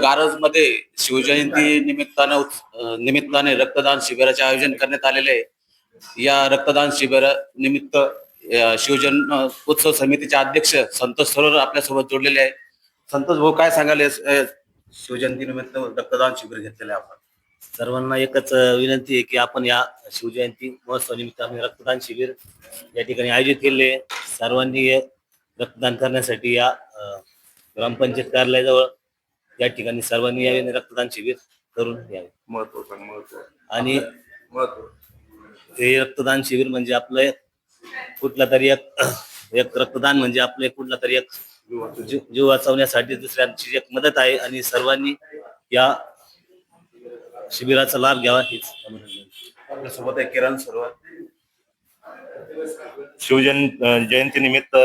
गारज मध्ये शिवजयंती निमित्ताने रक्तदान शिबिराचे आयोजन करण्यात आलेले आहे। या रक्तदान शिबिरा निमित्त शिवजन उत्सव समितीचे अध्यक्ष संतोष सरोवर आपल्यासोबत जोडलेले आहे। संतोष भाऊ, काय सांगाल शिवजयंती निमित्त रक्तदान शिबिर घेतलेले आपण? सर्वांना एकच विनंती आहे की आपण या शिवजयंती महोत्सव निमित्त आम्ही रक्तदान शिबिर या ठिकाणी आयोजित केले। सर्वांनी रक्तदान करण्यासाठी या ग्रामपंचायत कार्यालयाजवळ या ठिकाणी सर्वांनी यावे, रक्तदान शिबिर करून यावे। महत्व आणि हे रक्तदान शिबिर म्हणजे आपलं कुठला तरी एक रक्तदान म्हणजे आपले कुठला तरी एक जीव वाचवण्यासाठी दुसऱ्यांची एक मदत आहे आणि सर्वांनी या शिबिराचा लाभ घ्यावा हीच आपल्यासोबत आहे किरण सरोवर। जयंती निमित्त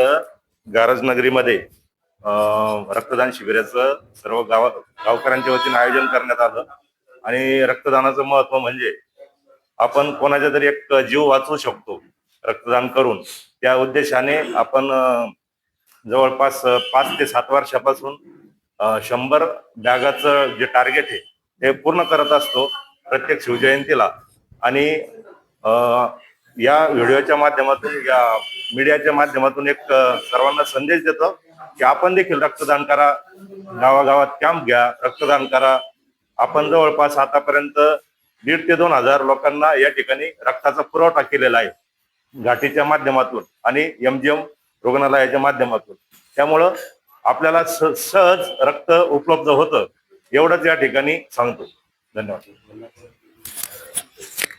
गारज नगरीमध्ये रक्तदान शिबिराचं सर्व गावकऱ्यांच्या वतीने आयोजन करण्यात आलं। आणि रक्तदानाचं महत्व म्हणजे आपण कोणाचा तरी एक जीव वाचवू शकतो रक्तदान करून। त्या उद्देशाने आपण जवळपास 5 ते 7 वर्षापासून 100 बॅगाचं जे टार्गेट आहे ते पूर्ण करत असतो प्रत्येक शिवजयंतीला। आणि या व्हिडिओच्या माध्यमातून, या मीडियाच्या माध्यमातून एक सर्वांना संदेश देतो की आपण देखील रक्तदान करा, गावागावात कॅम्प घ्या, रक्तदान करा। आपण जवळपास आतापर्यंत 1,500 ते 2,000 लोकांना या ठिकाणी रक्ताचा पुरवठा केलेला आहे, घाटीच्या माध्यमातून आणि MGM रुग्णालयाच्या माध्यमातून। त्यामुळं आपल्याला सहज रक्त उपलब्ध होतं, एवढंच या ठिकाणी सांगतो। धन्यवाद।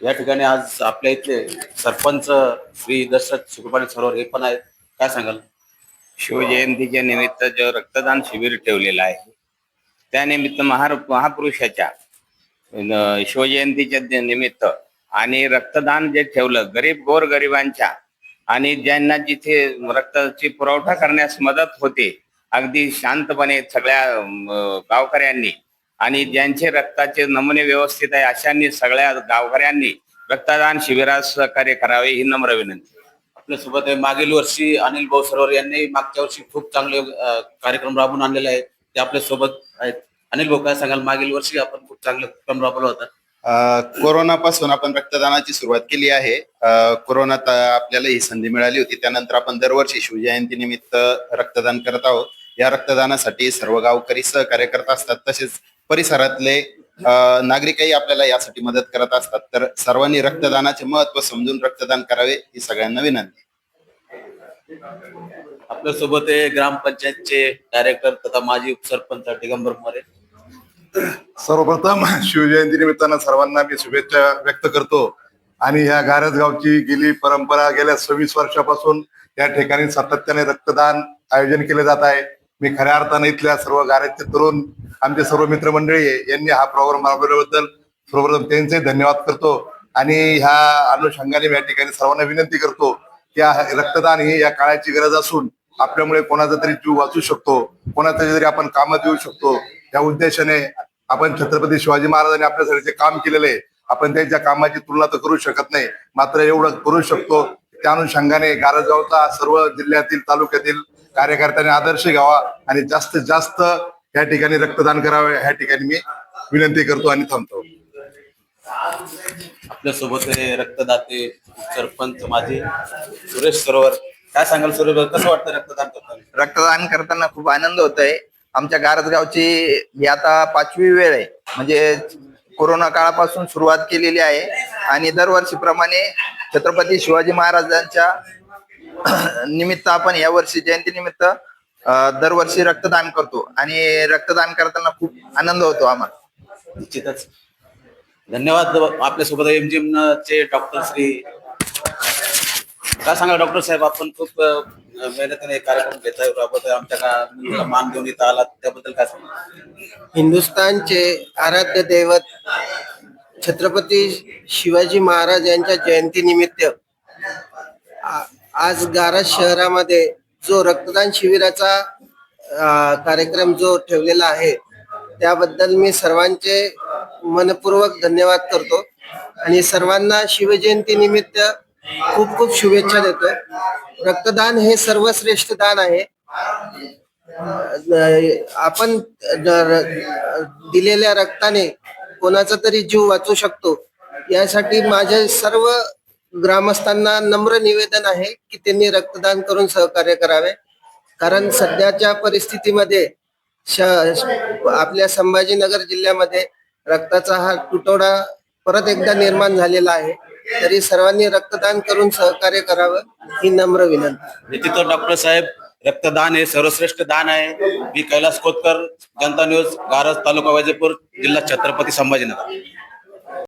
या ठिकाणी आज आपल्या इथले सरपंच श्री दशरथ सुखपाणी सरोवर हे पण आहेत, काय सांगाल? शिवजयंतीच्या निमित्त जो रक्तदान शिबिर ठेवलेलं आहे त्यानिमित्त महापुरुषाच्या शिवजयंतीच्या निमित्त आणि रक्तदान जे ठेवलं गोरगरिबांच्या आणि ज्यांना जिथे रक्ताची पुरवठा करण्यास मदत होते अगदी शांतपणे सगळ्या गावकऱ्यांनी, आणि ज्यांचे रक्ताचे नमुने व्यवस्थित आहे अशांनी सगळ्या गावकऱ्यांनी रक्तदान शिबिरास सहकार्य करावे ही नम्र विनंती। आपल्यासोबत आहे मागील वर्षी अनिल भाऊ सरोवर यांनी मागच्या वर्षी खूप चांगले कार्यक्रम राबवून आणलेले आहेत, ते आपल्या सोबत आहेत। अनिल भाऊ, काय सांगाल? मागील वर्षी आपण खूप चांगला उपक्रम राबवला होता। कोरोनापासून आपण रक्तदानाची सुरुवात केली आहे। कोरोनात आपल्याला ही संधी मिळाली होती, त्यानंतर आपण दरवर्षी शिवजयंती निमित्त रक्तदान करत आहोत। या रक्तदानासाठी सर्व गावकरी सहकार्य करत असतात, तसेच परिसरातले नागरिकही आपल्याला यासाठी मदत करत असतात। तर सर्वांनी रक्तदानाचे महत्व समजून रक्तदान करावे ही सगळ्यांना विनंती। आपल्यासोबत आहे ग्रामपंचायतचे डायरेक्टर तथा माजी उपसरपंच दिगंबर मोरे। सर्वप्रथम शिवजयंती निमित्तानं सर्वांना मी शुभेच्छा व्यक्त करतो। आणि ह्या गारज गावची गेली परंपरा, गेल्या 26 वर्षापासून या ठिकाणी सातत्याने रक्तदान आयोजन केले जात आहे। मी खऱ्या अर्थाने इथल्या सर्व गारजचे तरुण, आमचे सर्व मित्रमंडळी यांनी हा प्रोग्राम राबवल्याबद्दल सर्वप्रथम त्यांचे धन्यवाद करतो। आणि ह्या अनुषंगाने मी या ठिकाणी सर्वांना विनंती करतो की रक्तदान ही या काळाची गरज असून आपल्यामुळे कोणाचा तरी जीव वाचू शकतो, कोणाचा तरी आपण कामात येऊ शकतो। या उद्देशाने आपण छत्रपती शिवाजी महाराजांनी आपल्यासाठी जे काम केलेले आहे, आपण त्यांच्या कामाची तुलना तर करू शकत नाही, मात्र एवढं करू शकतो। त्या अनुषंगाने गारजगावचा सर्व जिल्ह्यातील तालुक्यातील कार्यकर्त्यांनी आदर्श घ्यावा आणि जास्तीत जास्त या ठिकाणी रक्तदान करावे ह्या ठिकाणी मी विनंती करतो आणि थांबतो। आपल्यासोबत आहे रक्तदाते सरपंच माजी सुरेश सरोवर, काय सांगाल सुरेश? कसं वाटतं रक्तदान करताना? रक्तदान करताना खूप आनंद होत आहे। आमच्या गारजगावची ही आता 5वी वेळ आहे, म्हणजे कोरोना काळापासून सुरुवात केलेली आहे आणि दरवर्षीप्रमाणे छत्रपती शिवाजी महाराजांच्या निमित्त आपण या वर्षी जयंती निमित्त दरवर्षी रक्तदान करतो आणि रक्तदान करताना खूप आनंद होतो आम्हाला। निश्चितच धन्यवाद। आपल्यासोबत MGM चे डॉक्टर श्री, काय सांगा डॉक्टर साहेब? आपण खूप मेहनतीने कार्यक्रम घेताय, राबवताय, आमच्या मान देऊन इथं आलात, त्याबद्दल काय सांगा? हिंदुस्थानचे आराध्य दैवत छत्रपती शिवाजी महाराज यांच्या जयंती निमित्त आज गारज शहरामध्ये जो रक्तदान शिबिराचा कार्यक्रम जो ठेवलेला आहे त्याबद्दल मी सर्वांचे मनपूर्वक धन्यवाद करतो आणि सर्वांना शिवजयंती निमित्त खूप खूप शुभेच्छा देतो। रक्तदान हे सर्वश्रेष्ठ दान आहे। आपण दिलेल्या रक्ताने कोणाचा तरी जीव वाचू शकतो. यासाठी माझे सर्व ग्रामस्थांना नम्र निवेदन आहे की त्यांनी रक्तदान करून सहकार्य करावे. कारण सध्याच्या परिस्थितीमध्ये आपल्या संभाजीनगर जिल्ह्यामध्ये रक्ताचा हा तुटवडा परत एकदा निर्माण झालेला आहे. तरी सर्वांनी रक्तदान करून सहकार्य करावं ही नम्र विनंती. तिथं डॉक्टर साहेब, रक्तदान हे सर्वश्रेष्ठ दान आहे. मी कैलास खोतकर, जनता न्यूज, गारज, तालुका वैजपूर, जिल्हा छत्रपती संभाजीनगर.